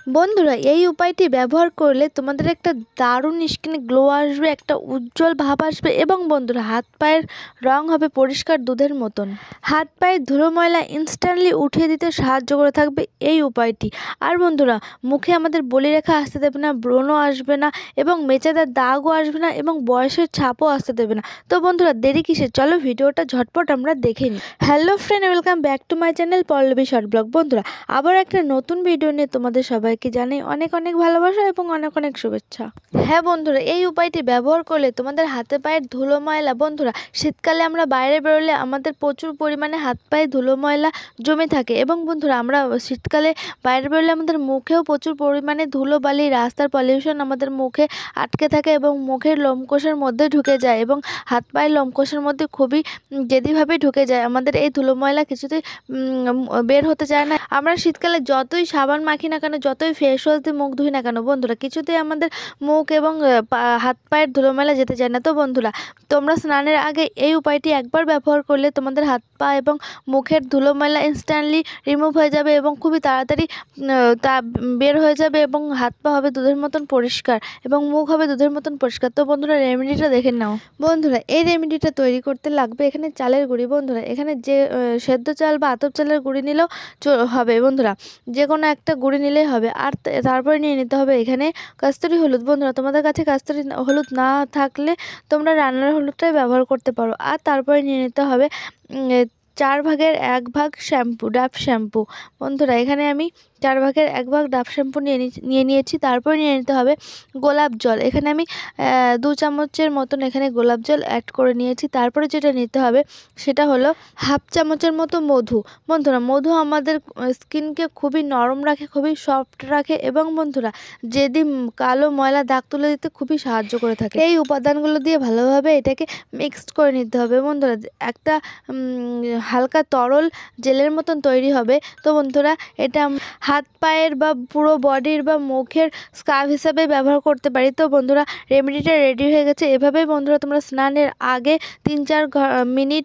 বন্ধুরা, এই উপায়টি ব্যবহার করলে তোমাদের একটা দারুণ স্কিনে গ্লো আসবে, একটা উজ্জ্বল ভাব আসবে এবং বন্ধুরা হাত পায়ের রং হবে পরিষ্কার দুধের মতন। হাত পায়ের ধুলো ময়লা ইনস্ট্যান্টলি উঠিয়ে দিতে সাহায্য করে থাকবে এই উপায়টি। আর বন্ধুরা, মুখে আমাদের বলিরেখা আসতে দেবে না, ব্রণও আসবে না এবং মেচেদার দাগও আসবে না এবং বয়সের ছাপও আসতে দেবে না। তো বন্ধুরা, দেরি কিসের, চলো ভিডিওটা ঝটপট আমরা দেখে নিই। Hello friend, welcome back to my channel Pallavi short blog. বন্ধুরা, আবার একটা নতুন ভিডিও নিয়ে তোমাদের সবাইকে জানাই অনেক অনেক ভালোবাসা এবং অনেক অনেক শুভেচ্ছা। হ্যাঁ বন্ধুরা, এই উপায়টি ব্যবহার করলে তোমাদের হাতে পায়ের ধুলো ময়লা, বন্ধুরা শীতকালে আমরা বাইরে বেরোলে আমাদের প্রচুর পরিমাণে হাত পায়ে ধুলো ময়লা জমে থাকে এবং বন্ধুরা আমরা শীতকালে বাইরে বেরোলে আমাদের মুখেও প্রচুর পরিমাণে ধুলো বালি, রাস্তার পলিউশন আমাদের মুখে আটকে থাকে এবং মুখের লোমকূশের মধ্যে ঢুকে যায় এবং হাত পায়ের লোমকূশের মধ্যে খুবই জেদিভাবে ঢুকে যায়। আমাদের এই ধুলো ময়লা কিছুতেই বের হতে চায় না। আমরা শীতকালে যতই সাবান মাখি না কেন, যতই ফেস ওয়াশ দিয়ে মুখ ধুই না কেন, বন্ধুরা কিছুতেই আমাদের মুখ এবং হাত পায়ের ধুলো ময়লা যেতে চায় না। তো বন্ধুরা, তোমরা স্নানের আগে এই উপায়টি একবার ব্যবহার করলে তোমাদের হাত পা এবং মুখের ধুলো ময়লা ইনস্ট্যান্টলি রিমুভ হয়ে যাবে এবং খুবই তাড়াতাড়ি তা বের হয়ে যাবে এবং হাত পা হবে দুধের মতন পরিষ্কার এবং মুখ হবে দুধের মতন পরিষ্কার। তো বন্ধুরা, রেমেডিটা দেখে নাও। বন্ধুরা, এই রেমেডিটা তৈরি করতে লাগবে এখানে চালের গুঁড়ি। বন্ধুরা, এখানে যে সেদ্ধ চাল বা আতপ চালের গুঁড়ি নিলেও হবে। বন্ধুরা, যে কোনো একটা গুঁড়ি নিলেই হবে। আর তারপরে নিয়ে নিতে হবে এখানে কাস্তুরি হলুদ। বন্ধুরা, তোমাদের কাছে কাস্তুরি হলুদ না থাকলে তোমরা রান্নার হলুদটাই ব্যবহার করতে পারো। আর তারপরে নিয়ে নিতে হবে 4 ভাগের 1 ভাগ শ্যাম্পু, ডাভ শ্যাম্পু। বন্ধুরা, এখানে আমি 4 ভাগের 1 ভাগ ডাভ শ্যাম্পু নিয়ে নিয়েছি। তারপরে নিয়ে নিতে হবে গোলাপ জল। এখানে আমি 2 চামচের মতন এখানে গোলাপ জল অ্যাড করে নিয়েছি। তারপরে যেটা নিতে হবে সেটা হলো হাফ চামচের মতো মধু। বন্ধুরা, মধু আমাদের স্কিনকে খুবই নরম রাখে, খুবই সফট রাখে এবং বন্ধুরা যেদিন কালো ময়লা দাগ তুলে দিতে খুবই সাহায্য করে থাকে। এই উপাদানগুলো দিয়ে ভালোভাবে এটাকে মিক্সড করে নিতে হবে। বন্ধুরা, একটা হালকা তরল জেলের মতন তৈরি হবে। তো বন্ধুরা, এটা হাত পায়ের বা পুরো বডির বা মুখের স্কার্ফ হিসাবে ব্যবহার করতে পারি। তো বন্ধুরা, রেমেডিটা রেডি হয়ে গেছে। এভাবেই বন্ধুরা তোমরা স্নানের আগে 3-4 মিনিট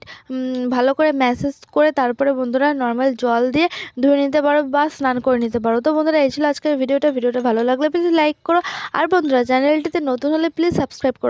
ভালো করে ম্যাসেজ করে তারপরে বন্ধুরা নর্মাল জল দিয়ে ধুয়ে নিতে পারো বা স্নান করে নিতে পারো। তো বন্ধুরা, এই ছিল আজকের ভিডিওটা ভালো লাগলে প্লিজ লাইক করো আর বন্ধুরা চ্যানেলটিতে নতুন হলে প্লিজ সাবস্ক্রাইব করো।